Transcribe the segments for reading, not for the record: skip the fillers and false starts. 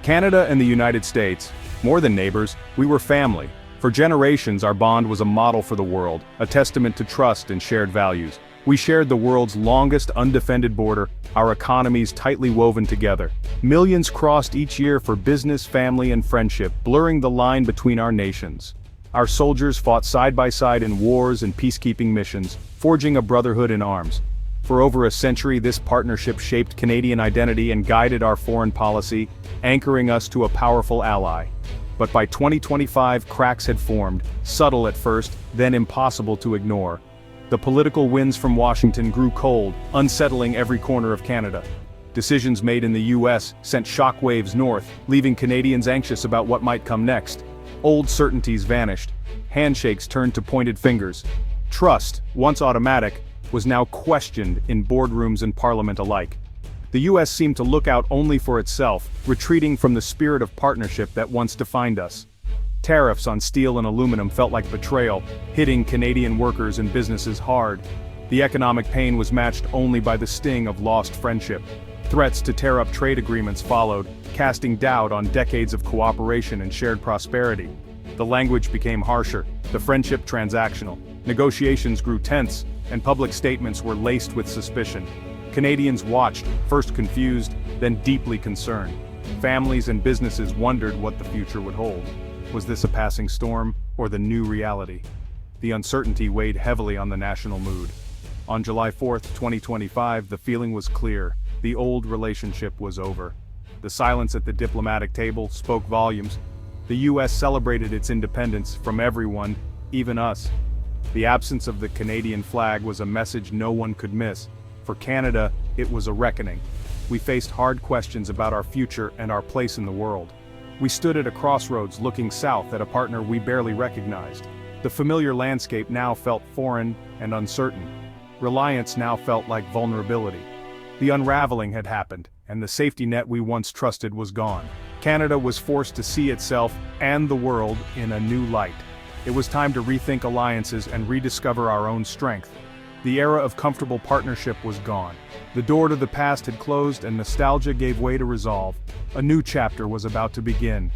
Canada and the United States, more than neighbors, we were family. For generations, our bond was a model for the world, a testament to trust and shared values. We shared the world's longest undefended border, our economies tightly woven together. Millions crossed each year for business, family, and friendship, blurring the line between our nations. Our soldiers fought side by side in wars and peacekeeping missions, forging a brotherhood in arms. For over a century, this partnership shaped Canadian identity and guided our foreign policy, anchoring us to a powerful ally. But by 2025, cracks had formed, subtle at first, then impossible to ignore. The political winds from Washington grew cold, unsettling every corner of Canada. Decisions made in the US sent shockwaves north, leaving Canadians anxious about what might come next. Old certainties vanished. Handshakes turned to pointed fingers. Trust, once automatic, was now questioned in boardrooms and parliament alike. The US seemed to look out only for itself, retreating from the spirit of partnership that once defined us. Tariffs on steel and aluminum felt like betrayal, hitting Canadian workers and businesses hard. The economic pain was matched only by the sting of lost friendship. Threats to tear up trade agreements followed, casting doubt on decades of cooperation and shared prosperity. The language became harsher, the friendship transactional. Negotiations grew tense, and public statements were laced with suspicion. Canadians watched, first confused, then deeply concerned. Families and businesses wondered what the future would hold. Was this a passing storm, or the new reality? The uncertainty weighed heavily on the national mood. On July 4, 2025, the feeling was clear. The old relationship was over. The silence at the diplomatic table spoke volumes. The US celebrated its independence from everyone, even us. The absence of the Canadian flag was a message no one could miss. For Canada, it was a reckoning. We faced hard questions about our future and our place in the world. We stood at a crossroads looking south at a partner we barely recognized. The familiar landscape now felt foreign and uncertain. Reliance now felt like vulnerability. The unraveling had happened, and the safety net we once trusted was gone. Canada was forced to see itself and the world in a new light. It was time to rethink alliances and rediscover our own strength. The era of comfortable partnership was gone. The door to the past had closed and nostalgia gave way to resolve. A new chapter was about to begin.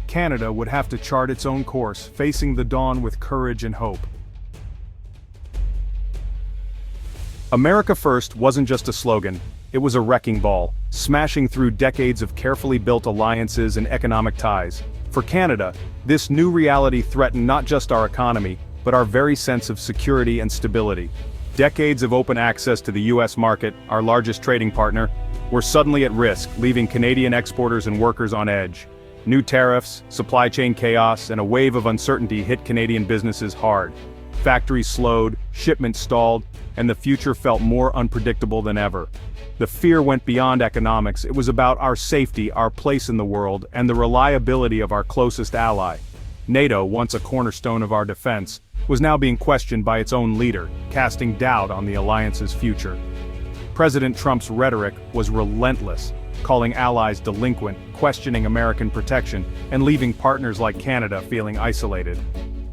Canada would have to chart its own course, facing the dawn with courage and hope. America First wasn't just a slogan, it was a wrecking ball, smashing through decades of carefully built alliances and economic ties. For Canada, this new reality threatened not just our economy, but our very sense of security and stability. Decades of open access to the US market, our largest trading partner, were suddenly at risk, leaving Canadian exporters and workers on edge. New tariffs, supply chain chaos, and a wave of uncertainty hit Canadian businesses hard. Factories slowed, shipments stalled, and the future felt more unpredictable than ever. The fear went beyond economics. It was about our safety, our place in the world, and the reliability of our closest ally. NATO, once a cornerstone of our defense, was now being questioned by its own leader, casting doubt on the alliance's future. President Trump's rhetoric was relentless, calling allies delinquent, questioning American protection, and leaving partners like Canada feeling isolated.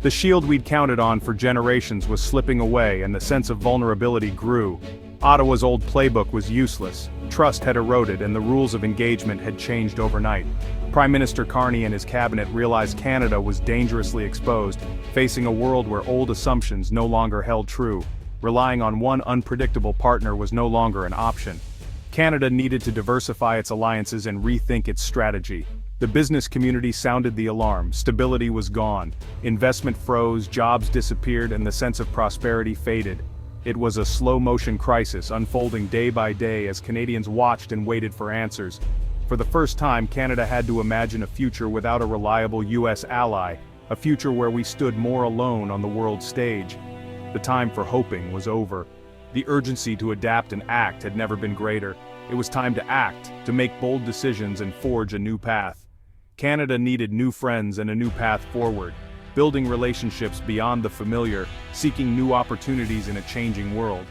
The shield we'd counted on for generations was slipping away, and the sense of vulnerability grew. Ottawa's old playbook was useless. Trust had eroded and the rules of engagement had changed overnight. Prime Minister Carney and his cabinet realized Canada was dangerously exposed, facing a world where old assumptions no longer held true. Relying on one unpredictable partner was no longer an option. Canada needed to diversify its alliances and rethink its strategy. The business community sounded the alarm. Stability was gone. Investment froze, jobs disappeared, and the sense of prosperity faded. It was a slow-motion crisis unfolding day by day as Canadians watched and waited for answers. For the first time, Canada had to imagine a future without a reliable US ally, a future where we stood more alone on the world stage. The time for hoping was over. The urgency to adapt and act had never been greater. It was time to act, to make bold decisions and forge a new path. Canada needed new friends and a new path forward, building relationships beyond the familiar, seeking new opportunities in a changing world.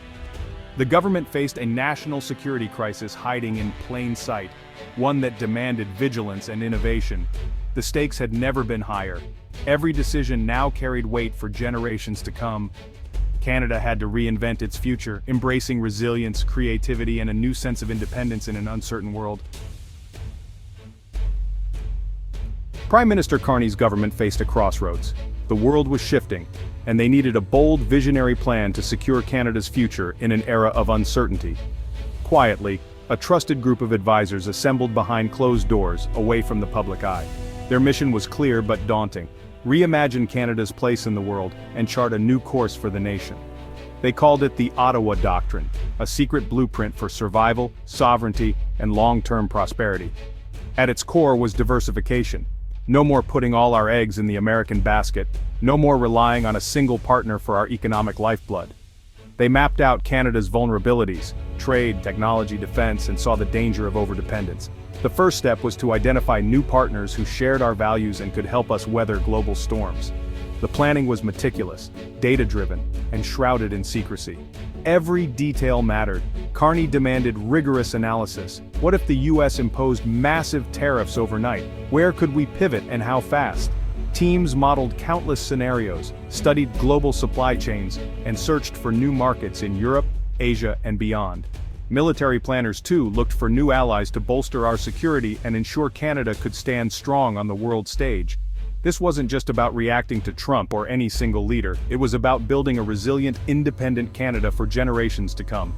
The government faced a national security crisis hiding in plain sight, one that demanded vigilance and innovation. The stakes had never been higher. Every decision now carried weight for generations to come. Canada had to reinvent its future, embracing resilience, creativity, and a new sense of independence in an uncertain world. Prime Minister Carney's government faced a crossroads. The world was shifting, and they needed a bold, visionary plan to secure Canada's future in an era of uncertainty. Quietly, a trusted group of advisors assembled behind closed doors, away from the public eye. Their mission was clear but daunting: reimagine Canada's place in the world and chart a new course for the nation. They called it the Ottawa Doctrine, a secret blueprint for survival, sovereignty, and long-term prosperity. At its core was diversification. No more putting all our eggs in the American basket, no more relying on a single partner for our economic lifeblood. They mapped out Canada's vulnerabilities: trade, technology, defense, and saw the danger of overdependence. The first step was to identify new partners who shared our values and could help us weather global storms. The planning was meticulous, data-driven, and shrouded in secrecy. Every detail mattered. Carney demanded rigorous analysis. What if the US imposed massive tariffs overnight? Where could we pivot and how fast? Teams modeled countless scenarios, studied global supply chains, and searched for new markets in Europe, Asia, and beyond. Military planners too looked for new allies to bolster our security and ensure Canada could stand strong on the world stage. This wasn't just about reacting to Trump or any single leader, it was about building a resilient, independent Canada for generations to come.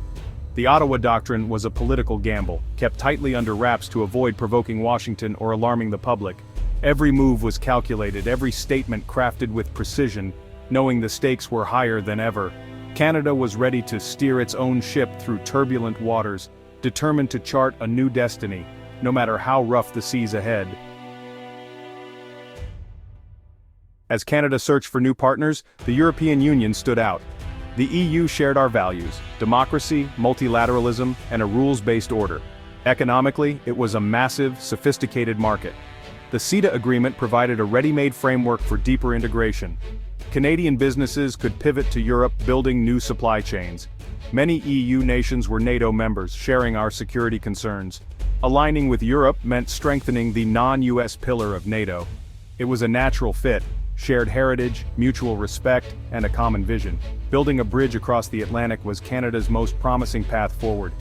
The Ottawa Doctrine was a political gamble, kept tightly under wraps to avoid provoking Washington or alarming the public. Every move was calculated, every statement crafted with precision, knowing the stakes were higher than ever. Canada was ready to steer its own ship through turbulent waters, determined to chart a new destiny, no matter how rough the seas ahead. As Canada searched for new partners, the European Union stood out. The EU shared our values: democracy, multilateralism, and a rules-based order. Economically, it was a massive, sophisticated market. The CETA agreement provided a ready-made framework for deeper integration. Canadian businesses could pivot to Europe, building new supply chains. Many EU nations were NATO members, sharing our security concerns. Aligning with Europe meant strengthening the non-US pillar of NATO. It was a natural fit: shared heritage, mutual respect, and a common vision. Building a bridge across the Atlantic was Canada's most promising path forward.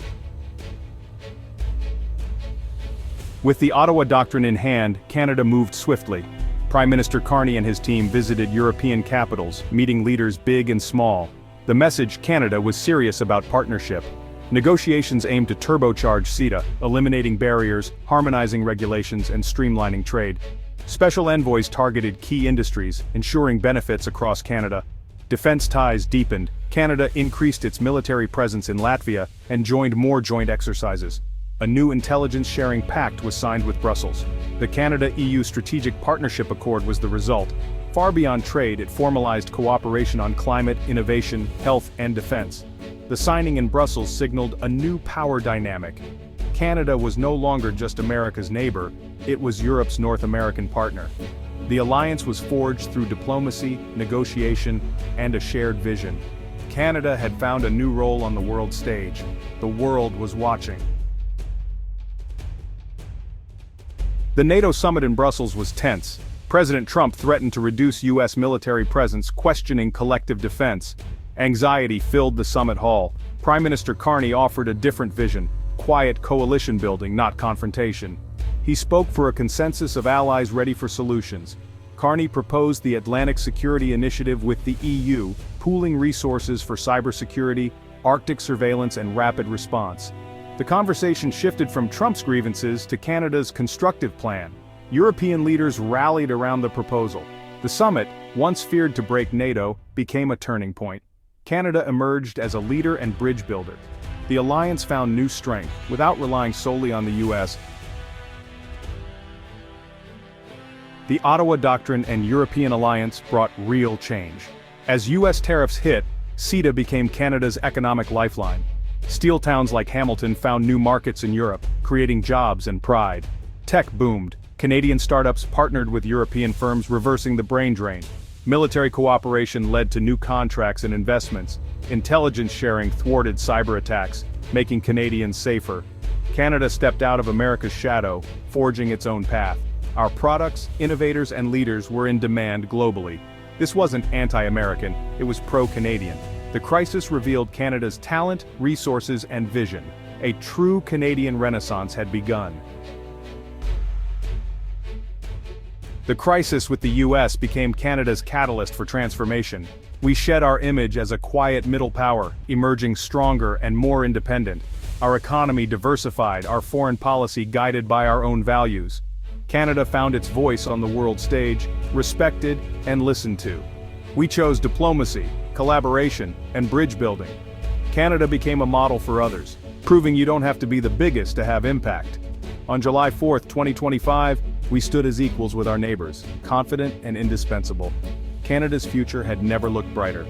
With the Ottawa Doctrine in hand, Canada moved swiftly. Prime Minister Carney and his team visited European capitals, meeting leaders big and small. The message: Canada was serious about partnership. Negotiations aimed to turbocharge CETA, eliminating barriers, harmonizing regulations, and streamlining trade. Special envoys targeted key industries, ensuring benefits across Canada. Defense ties deepened. Canada increased its military presence in Latvia and joined more joint exercises. A new intelligence-sharing pact was signed with Brussels. The Canada-EU Strategic Partnership Accord was the result. Far beyond trade, it formalized cooperation on climate, innovation, health, and defense. The signing in Brussels signaled a new power dynamic. Canada was no longer just America's neighbor, it was Europe's North American partner. The alliance was forged through diplomacy, negotiation, and a shared vision. Canada had found a new role on the world stage. The world was watching. The NATO summit in Brussels was tense. President Trump threatened to reduce US military presence, questioning collective defense. Anxiety filled the summit hall. Prime Minister Carney offered a different vision: quiet coalition building, not confrontation. He spoke for a consensus of allies ready for solutions. Carney proposed the Atlantic Security Initiative with the EU, pooling resources for cybersecurity, Arctic surveillance, and rapid response. The conversation shifted from Trump's grievances to Canada's constructive plan. European leaders rallied around the proposal. The summit, once feared to break NATO, became a turning point. Canada emerged as a leader and bridge builder. The alliance found new strength, without relying solely on the US. The Ottawa Doctrine and European alliance brought real change. As US tariffs hit, CETA became Canada's economic lifeline. Steel towns like Hamilton found new markets in Europe, creating jobs and pride. Tech boomed. Canadian startups partnered with European firms, reversing the brain drain. Military cooperation led to new contracts and investments. Intelligence sharing thwarted cyber attacks, making Canadians safer. Canada stepped out of America's shadow, forging its own path. Our products, innovators, and leaders were in demand globally. This wasn't anti-American, it was pro-Canadian. The crisis revealed Canada's talent, resources, and vision. A true Canadian renaissance had begun. The crisis with the US became Canada's catalyst for transformation. We shed our image as a quiet middle power, emerging stronger and more independent. Our economy diversified, our foreign policy guided by our own values. Canada found its voice on the world stage, respected and listened to. We chose diplomacy, collaboration, and bridge building. Canada became a model for others, proving you don't have to be the biggest to have impact. On July 4, 2025, we stood as equals with our neighbors, confident and indispensable. Canada's future had never looked brighter.